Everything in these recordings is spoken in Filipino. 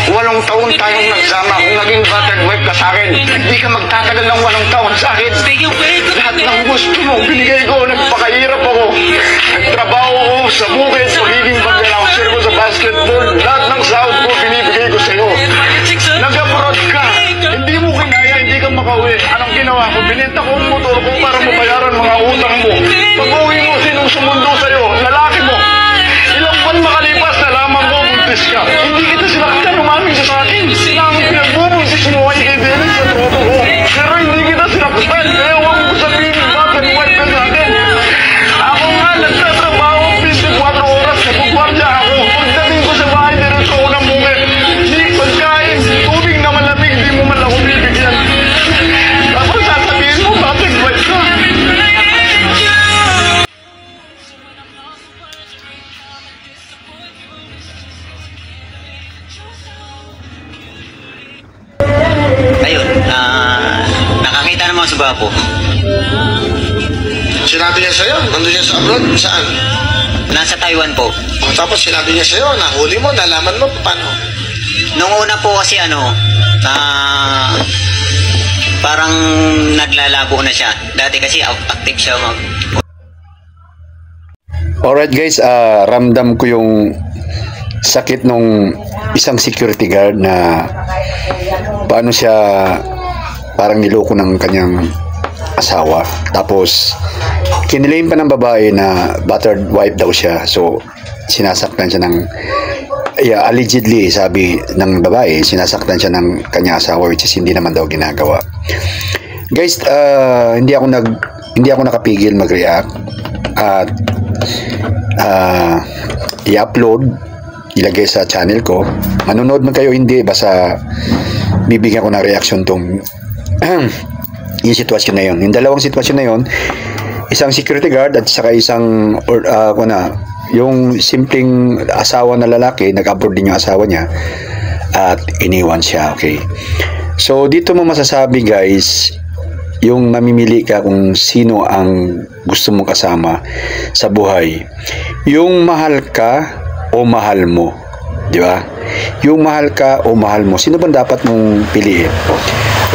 8 taon tayong nagsama. Kung naging battered wife ka sa akin, hindi ka magtatagal ng 8 taon sa akin. Lahat ng gusto mo, binigay ko. Nagpakahirap ako. Nagtrabaho ko sa bukid, pagiging pag-announcer ko sa basketball. Lahat ng sahod ko, binibigay ko sa'yo. Nag-abroad ka. Hindi mo kinaya, hindi ka makauwi. Anong ginawa ko? Binenta ko ang motor ko para mabayaran mga utang mo. Pag-uwi mo, sinong sumundo sa'yo? Lalaki mo. Ilang buwan makalipas, nalaman mo, buntis ka. Hindi kita sinaktan, umamin sa akin. Sinang pinagbubuntis mo ay kaibigan sa troto ko. Pero hindi kita sinaktan. Kaya huwag mo sabihin, bakit wife ka sa akin? Ako nga, nagtatrabaho 24 oras. Nagpagwardya ako. Pagdating ko sa bahay, diretso ko ng bukid. Hindi pagkain, tubig na malamig, di mo man ako bibigyan. Tapos sasabihin mo, bakit wife ka? Ayun, nakakita naman sa Bapo. Sinabi niya sa'yo, nandun siya sa abroad, saan? Nasa Taiwan po. Tapos sinabi niya sa'yo, nahuli mo, nalaman mo, paano? Nung una po kasi parang naglalabo na siya. Dati kasi active siya Alright guys, ramdam ko yung sakit nung isang security guard na paano siya parang niloko ng kanyang asawa. Tapos kinilaim pa ng babae na battered wife daw siya. So sinasaktan siya ng allegedly, sabi ng babae, sinasaktan siya ng kanyang asawa, which is hindi naman daw ginagawa. Guys, hindi ako nakapigil mag-react at i-upload, ilagay sa channel ko. Manonood man kayo, hindi, basta bibigyan ko ng reaction tong yung sitwasyon na yun. Yung dalawang sitwasyon na yun, isang security guard at saka isang yung simpleng asawa na lalaki, nag-abroad din yung asawa niya at iniwan siya. Okay, so dito mo masasabi guys, yung mamimili ka kung sino ang gusto mong kasama sa buhay, yung mahal ka o mahal mo, di ba? Yung mahal ka o mahal mo, sino bang dapat mong piliin?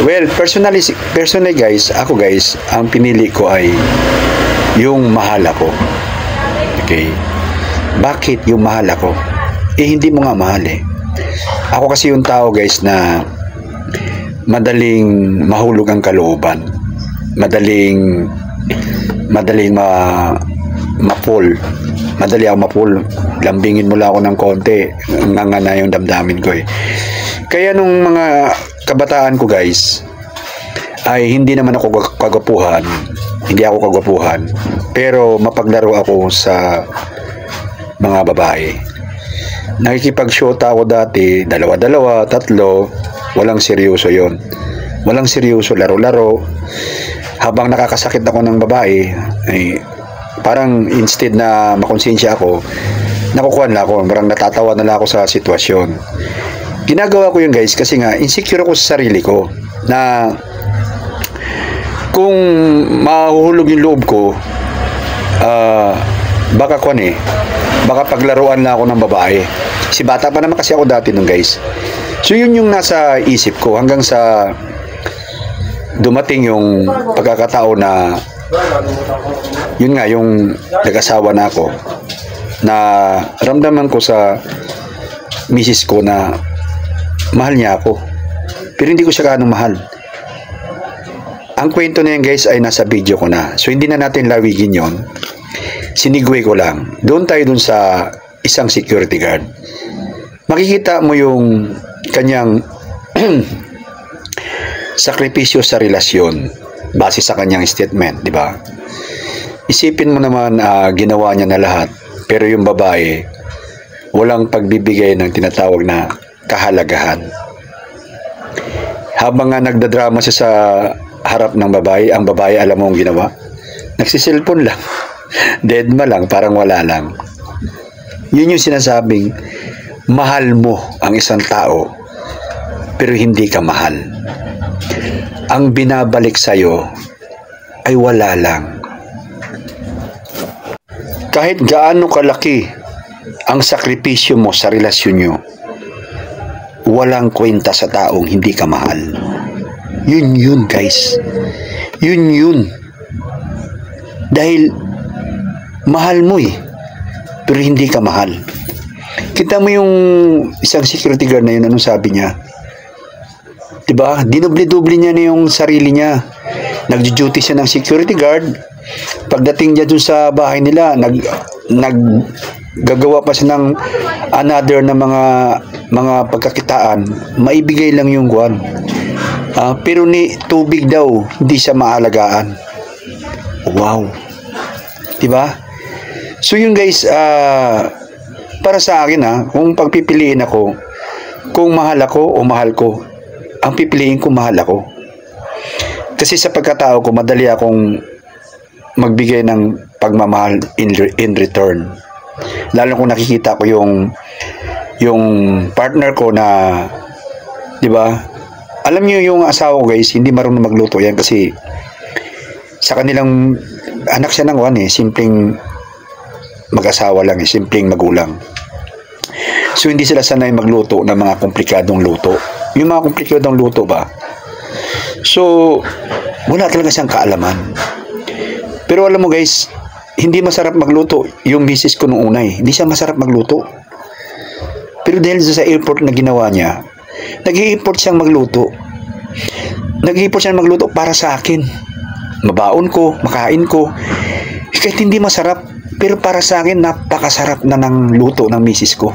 Well, personally guys, ako guys, ang pinili ko ay yung mahal ako. Okay, bakit yung mahal ako? Hindi mo nga mahal eh. Ako kasi yung tao guys na madaling mahulog ang kalooban, madaling ma-fall, madali ako ma-fall. Lambingin mo lang ako ng konti, nga na yung damdamin ko eh. Kaya nung mga kabataan ko guys, ay hindi naman ako kagwapuhan, pero mapaglaro ako sa mga babae. Nakikipag-shota ako dati, 2, 3, walang seryoso yon. Walang seryoso, laro-laro. Habang nakakasakit ako ng babae, ay parang instead na makonsensya ako, nakukuhan lang ako, parang natatawa na lang ako sa sitwasyon. Ginagawa ko yun guys kasi nga insecure ako sa sarili ko na kung mahuhulog yung loob ko, baka paglaruan na ako ng babae. Si bata pa naman kasi ako dati nung guys. So yun yung nasa isip ko hanggang sa dumating yung pagkakataon na yun nga, yung nag-asawa na ako, na ramdaman ko sa misis ko na mahal niya ako, pero hindi ko siya gaano mahal. Ang kwento na yan guys ay nasa video ko na, so hindi na natin lawigin yon. Sinigway ko lang. Doon tayo dun sa isang security guard. Makikita mo yung kanyang sakripisyo sa relasyon base sa kanyang statement, di ba? Isipin mo naman, ginawa niya na lahat, pero yung babae walang pagbibigay ng tinatawag na kahalagahan. Habang nga nagdadrama siya sa harap ng babae, ang babae alam mo ang ginawa? Nagsiselfon lang. Deadma lang, parang wala lang. Yun yung sinasabing mahal mo ang isang tao pero hindi ka mahal. Ang binabalik sa'yo ay wala lang. Kahit gaano kalaki ang sakripisyo mo sa relasyon nyo, walang kwenta sa taong hindi ka mahal. Yun guys. Yun. Dahil mahal mo pero hindi ka mahal. Kita mo yung isang security guard na yun, anong sabi niya? Diba? Dinoble-doble niya na yung sarili niya. Nag-duty siya ng security guard. Pagdating niya dun sa bahay nila, gagawa pa siya ng another na mga pagkakitaan. Maibigay lang yung guwan. Pero ni tubig daw, hindi siya maalagaan. Wow. Diba? So yun guys, para sa akin kung pagpipiliin ako, kung mahal ako o mahal ko, ang pipiliin ko mahal ako. Kasi sa pagkatao ko, madali akong magbigay ng pagmamahal in return. Lalo kung nakikita ko yung partner ko na, di ba? Alam niyo yung asawa ko guys, hindi marunong magluto yan kasi sa kanilang anak siya ng simpleng mag-asawa lang, simpleng magulang. So hindi sila sanay magluto ng mga komplikadong luto. Yung mga komplikadong luto ba? So wala talaga siyang kaalaman. Pero alam mo guys, hindi masarap magluto yung misis ko nung una Hindi siya masarap magluto. Pero dahil sa airport na ginawa niya, nag-i-import siyang magluto. Nag-i-import siyang magluto para sa akin. Mabaon ko, makain ko. Kahit hindi masarap, pero para sa akin, napakasarap na ng luto ng misis ko.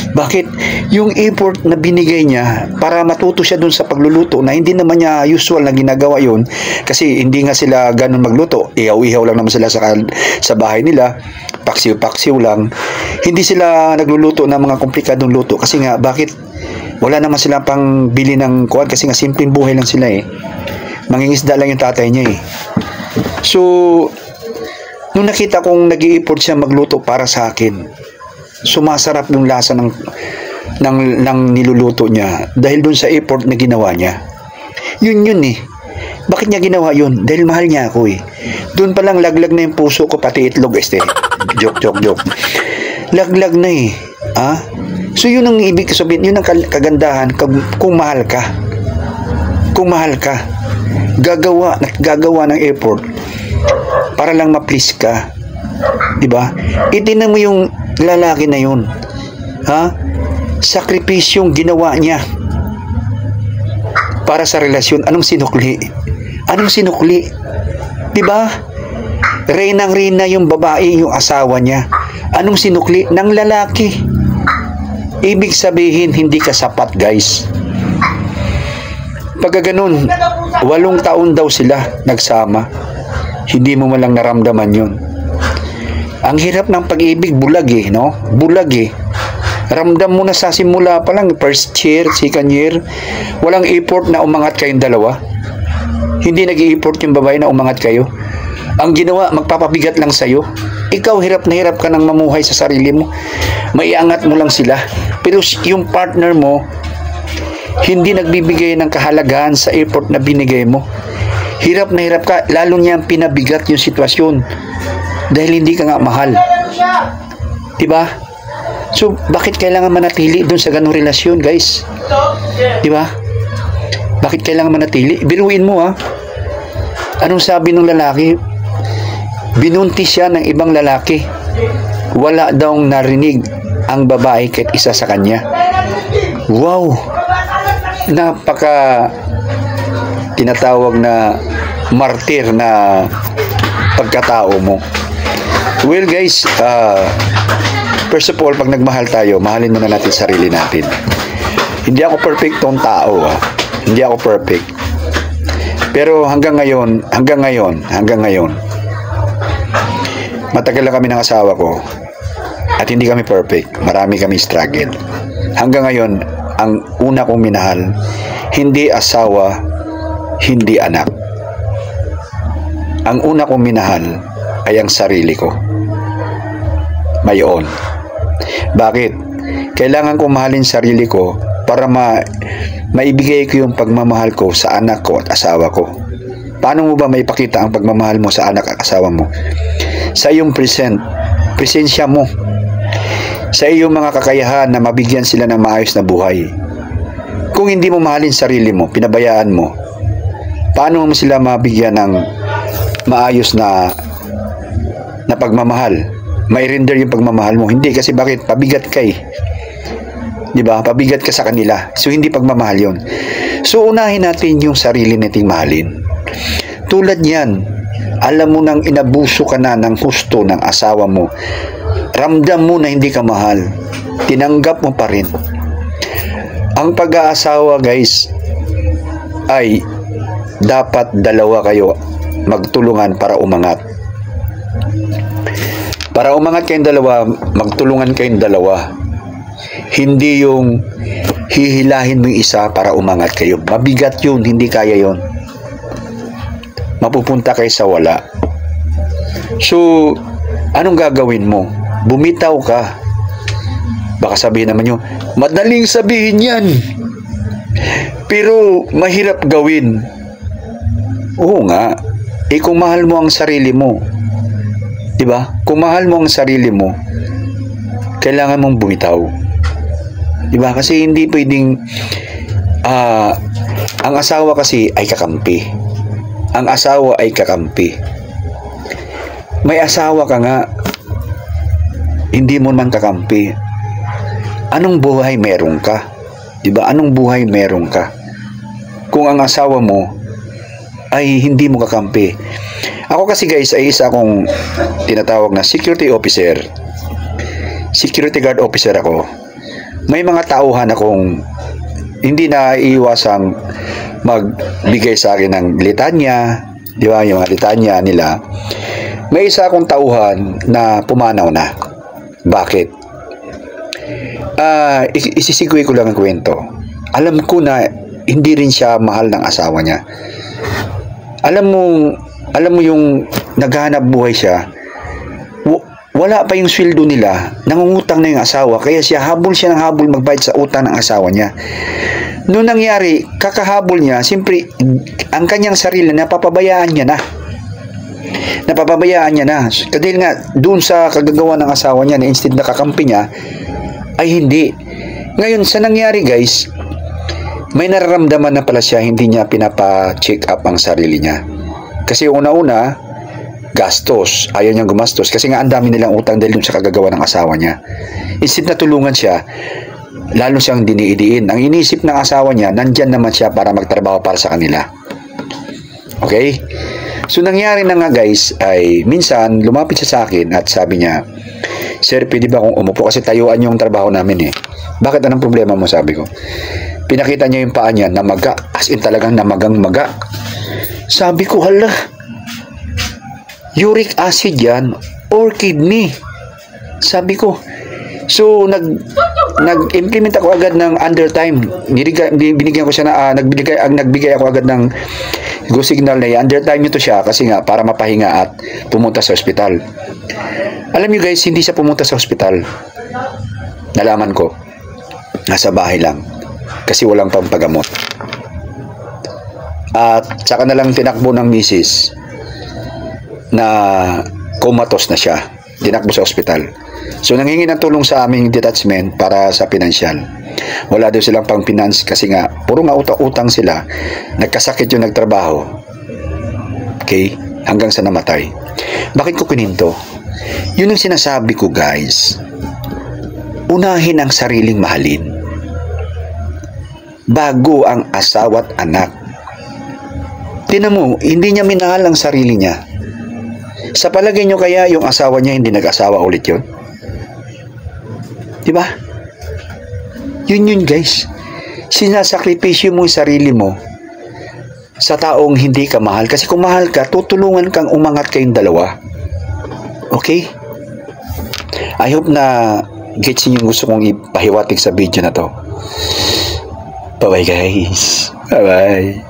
Bakit? Yung effort na binigay niya para matuto siya dun sa pagluluto na hindi naman niya usual na ginagawa yun kasi hindi nga sila ganun magluto. Ihaw-ihaw lang naman sila sa bahay nila. Paksiw-paksiw lang. Hindi sila nagluluto ng mga komplikadong luto kasi nga, bakit? Wala naman sila pang bili ng kuwan kasi nga simpleng buhay lang sila Mangingisda lang yung tatay niya So, nung nakita kong nag-i-effort siya magluto para sa akin, sumasarap yung lasa ng niluluto niya dahil dun sa effort na ginawa niya. Yun Bakit niya ginawa yun? Dahil mahal niya ako Doon pa lang laglag na yung puso ko, pati itlog joke. Laglag na So yun ang ibig sabihin, yun ang kagandahan kung mahal ka. Kung mahal ka, gagawa ng effort para lang ma-please ka. Diba? Itinan mo yung lalaki na yun. Sakripisyong ginawa niya para sa relasyon. Anong sinukli? Diba? Reynang-reyna yung babae, yung asawa niya. Anong sinukli? Ng lalaki. Ibig sabihin, hindi ka sapat, guys. Pagka ganun, 8 taon daw sila nagsama. Hindi mo malang naramdaman yun. Ang hirap ng pag-ibig, bulag no? Bulag Ramdam mo na sa simula pa lang, first year, second year, walang effort na umangat kayong dalawa. Hindi nag-i-effort yung babae na umangat kayo. Ang ginawa, magpapabigat lang sa'yo. Ikaw, hirap na hirap ka nang mamuhay sa sarili mo. Maiangat mo lang sila. Pero yung partner mo, hindi nagbibigay ng kahalagahan sa effort na binigay mo. Hirap na hirap ka, lalo niyang pinabigat yung sitwasyon. Dahil hindi ka nga mahal. Diba? So, bakit kailangan manatili doon sa ganung relasyon, guys? Diba? Bakit kailangan manatili? Biruin mo, Anong sabi ng lalaki? Binuntis siya ng ibang lalaki. Wala daw narinig ang babae kahit isa sa kanya. Wow! Napaka tinatawag na martir na pagkatao mo. Well guys, first of all, pag nagmahal tayo, mahalin muna natin sarili natin. Hindi ako perfectong tao. Hindi ako perfect. Pero hanggang ngayon, matagal na kami ng asawa ko at hindi kami perfect. Marami kami struggle. Hanggang ngayon, ang una kong minahal, hindi asawa, hindi anak. Ang una kong minahal ay ang sarili ko. Mayon. Bakit? Kailangan kong mahalin sarili ko para maibigay ko yung pagmamahal ko sa anak ko at asawa ko. Paano mo ba maipakita ang pagmamahal mo sa anak at asawa mo? Sa iyong presensya mo. Sa iyong mga kakayahan na mabigyan sila ng maayos na buhay. Kung hindi mo mahalin sarili mo, pinabayaan mo, paano mo sila mabigyan ng maayos na pagmamahal? Mai-render yung pagmamahal mo. Hindi, kasi bakit? Pabigat ka eh. Diba? Pabigat ka sa kanila. So, hindi pagmamahal yun. So, unahin natin yung sarili nating mahalin. Tulad yan, alam mo nang inabuso ka na ng husto ng asawa mo. Ramdam mo na hindi ka mahal. Tinanggap mo pa rin. Ang pag-aasawa, guys, ay dapat dalawa kayo magtulungan para umangat. Para umangat kayong dalawa, magtulungan kayong dalawa. Hindi yung hihilahin mo yung isa para umangat kayo. Mabigat yun, hindi kaya yun. Mapupunta kayo sa wala. So, anong gagawin mo? Bumitaw ka. Baka sabihin naman nyo, madaling sabihin yan. Pero mahirap gawin. Oo nga. Kung mahal mo ang sarili mo, diba? Kung mahal mo ang sarili mo, kailangan mong bumitaw. Diba? Kasi hindi pwedeng ang asawa kasi ay kakampi. Ang asawa ay kakampi. May asawa ka nga, hindi mo man kakampi. Anong buhay meron ka? Diba? Anong buhay meron ka? Kung ang asawa mo ay hindi mo kakampi. Ako kasi guys ay isa akong tinatawag na security officer. Security guard officer ako. May mga tauhan akong hindi na iiwasang magbigay sa akin ng litanya, di ba? Yung mga litanya nila. May isa akong tauhan na pumanaw na. Bakit? Isisigway ko lang ang kwento. Alam ko na hindi rin siya mahal ng asawa niya. Alam mo yung naghahanap buhay siya, wala pa yung sweldo nila, nangungutang na yung asawa, kaya habol siya ng habol magbayad sa utang ng asawa niya. Noong nangyari, kakahabol niya, siyempre, ang kanyang sarili, napapabayaan niya na. Dahil nga, doon sa kagagawa ng asawa niya, na instead na kakampi niya, ay hindi. Ngayon, sa nangyari guys, may nararamdaman na pala siya, hindi niya pinapa-check up ang sarili niya. Kasi una-una, gastos. Ayaw niyang gumastos. Kasi nga ang dami nilang utang dahil sa kagagawa ng asawa niya. Instead na tulungan siya, lalo siyang diniidiin. Ang inisip ng asawa niya, nandyan naman siya para magtrabaho para sa kanila. Okay? So, nangyari na nga guys, ay minsan, lumapit siya sa akin at sabi niya, Sir, pwede ba akong umupo? Kasi tayuan yung trabaho namin eh. Bakit? Anong problema mo? Sabi ko. Pinakita niya yung paa niya, namaga. As in talagang namagang-maga. Sabi ko, hala, uric acid yan or kidney. Sabi ko. So nag-implement ako agad ng undertime. Binigyan ko siya na nagbigay ako agad ng go signal na undertime nito siya kasi nga para mapahinga at pumunta sa ospital. Alam niyo guys, hindi siya pumunta sa ospital. Nalaman ko. Nasa bahay lang kasi walang pampagamot. At saka na lang tinakbo ng misis na comatose na siya. Tinakbo sa ospital. So, nanghingi ng tulong sa aming detachment para sa pinansyal. Wala daw silang pang finance kasi nga, puro nga utang sila. Nagkasakit yung nagtrabaho. Okay? Hanggang sa namatay. Bakit ko kininto? Yun ang sinasabi ko guys. Unahin ang sariling mahalin. Bago ang asawa at anak. Tingnan mo, hindi niya minahal ang sarili niya. Sa palagay nyo kaya yung asawa niya hindi nag-asawa ulit yun? Diba? Yun guys. Sinasakripisyo mo yung sarili mo sa taong hindi ka mahal. Kasi kung mahal ka, tutulungan kang umangat kayong dalawa. Okay? I hope na gets niyo yung gusto kong ipahiwatig sa video na to. Bye-bye guys. Bye-bye.